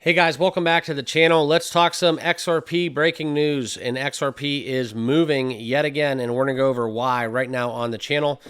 Hey guys, welcome back to the channel. Let's talk some XRP breaking news. And XRP is moving yet again, and we're going to go over why right now on the channel.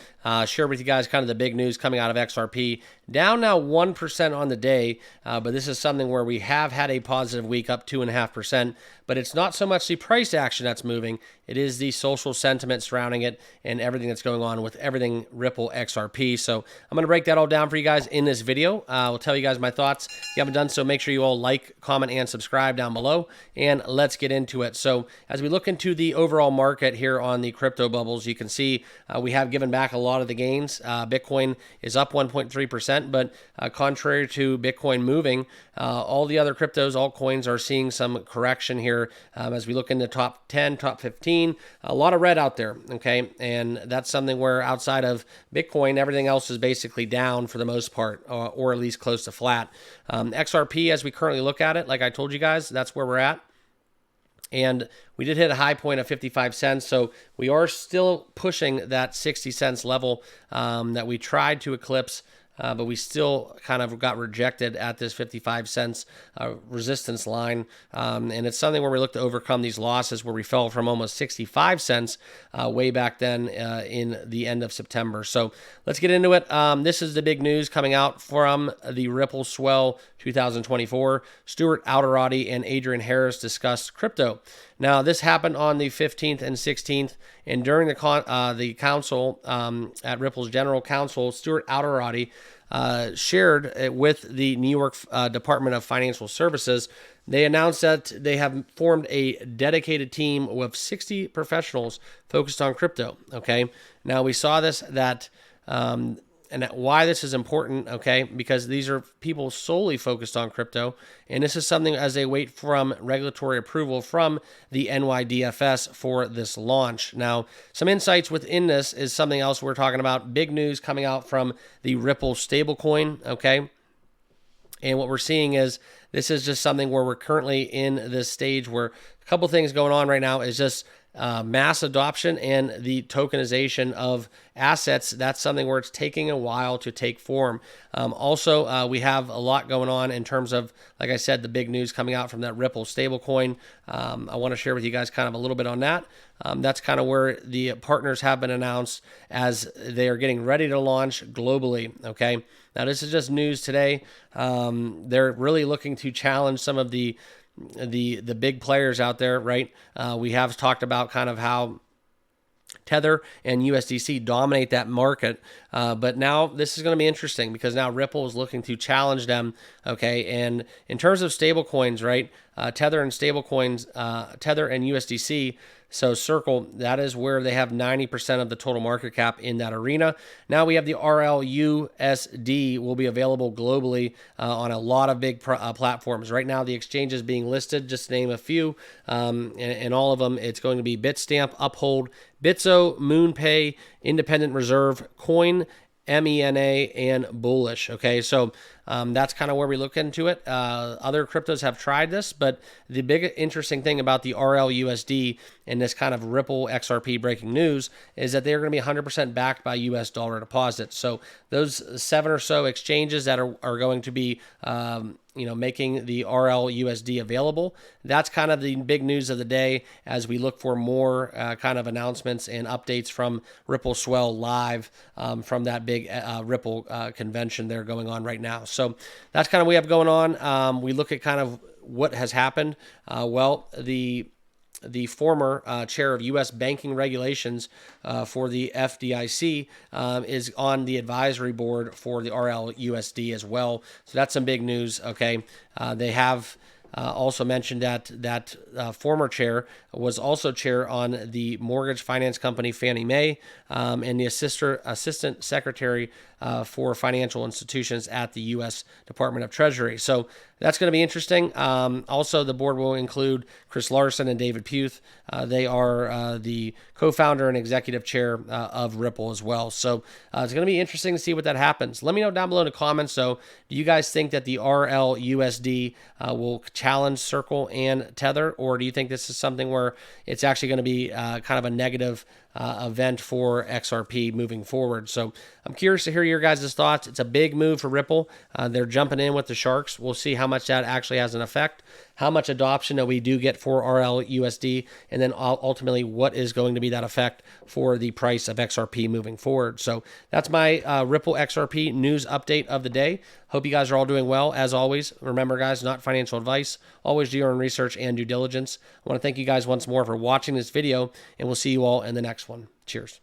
Share with you guys kind of the big news coming out of XRP. Down now 1% on the day, but this is something where we have had a positive week, up 2.5%. But it's not so much the price action that's moving, it is the social sentiment surrounding it and everything that's going on with everything Ripple XRP. So I'm going to break that all down for you guys in this video. I'll tell you guys my thoughts. If you haven't done so, make sure you all like, comment, and subscribe down below, and let's get into it. So as we look into the overall market here on the crypto bubbles, you can see we have given back a lot of the gains. Bitcoin is up 1.3%, but contrary to Bitcoin moving, all the other cryptos, altcoins, are seeing some correction here as we look in the top 10, top 15. A lot of red out there, okay? And that's something where outside of Bitcoin, everything else is basically down for the most part, or at least close to flat. XRP, as we currently look at it, like I told you guys, that's where we're at. And we did hit a high point of 55 cents, so we are still pushing that 60 cents level that we tried to eclipse, but we still kind of got rejected at this 55 cents resistance line. And it's something where we look to overcome these losses, where we fell from almost 65 cents way back then in the end of September. So let's get into it. This is the big news coming out from the Ripple Swell 2024. Stuart Alderati and Adrian Harris discussed crypto. Now, this happened on the 15th and 16th, and during the council at Ripple's General Counsel, Stuart Alderati shared with the New York Department of Financial Services. They announced that they have formed a dedicated team with 60 professionals focused on crypto. Okay, now we saw this and why this is important, okay, because these are people solely focused on crypto, and this is something as they wait from regulatory approval from the NYDFS for this launch. Now, some insights within this is something else we're talking about. Big news coming out from the Ripple stablecoin, okay, and what we're seeing is this is just something where we're currently in this stage where a couple things going on right now is just mass adoption and the tokenization of assets. That's something where it's taking a while to take form. Also, we have a lot going on in terms of, like I said, the big news coming out from that Ripple stablecoin. I want to share with you guys kind of a little bit on that. That's kind of where the partners have been announced as they are getting ready to launch globally. Okay, now this is just news today. They're really looking to challenge some of the big players out there, right? We have talked about kind of how Tether and USDC dominate that market, but now this is going to be interesting because now Ripple is looking to challenge them, okay? And in terms of stablecoins, right, Tether and stablecoins, Tether and USDC, so Circle, that is where they have 90% of the total market cap in that arena. Now we have the RLUSD will be available globally on a lot of big platforms. Right now, the exchanges being listed, just to name a few, and all of them, it's going to be Bitstamp, Uphold, Bitso, MoonPay, Independent Reserve, Coin, MENA, and Bullish. Okay, so that's kind of where we look into it. Other cryptos have tried this, but the big interesting thing about the RLUSD and this kind of Ripple XRP breaking news is that they're going to be 100% backed by US dollar deposits. So those 7 or so exchanges that are going to be making the RLUSD available. That's kind of the big news of the day as we look for more kind of announcements and updates from Ripple Swell live from that big Ripple convention there going on right now. So that's kind of what we have going on. We look at kind of what has happened. Well, the former chair of U.S. banking regulations for the FDIC is on the advisory board for the RLUSD as well. So that's some big news. Okay, they have also mentioned that former chair was also chair on the mortgage finance company Fannie Mae and the assistant secretary for financial institutions at the U.S. Department of Treasury. So that's going to be interesting. Also, the board will include Chris Larson and David Puth. They are the co-founder and executive chair of Ripple as well. So it's going to be interesting to see what that happens. Let me know down below in the comments. So do you guys think that the RLUSD will challenge Circle and Tether, or do you think this is something where it's actually going to be kind of a negative event for XRP moving forward. So I'm curious to hear your guys' thoughts. It's a big move for Ripple. They're jumping in with the sharks. We'll see how much that actually has an effect, how much adoption that we do get for RLUSD, and then ultimately what is going to be that effect for the price of XRP moving forward. So that's my Ripple XRP news update of the day. Hope you guys are all doing well. As always, remember, guys, not financial advice. Always do your own research and due diligence. I want to thank you guys once more for watching this video, and we'll see you all in the next one. Cheers.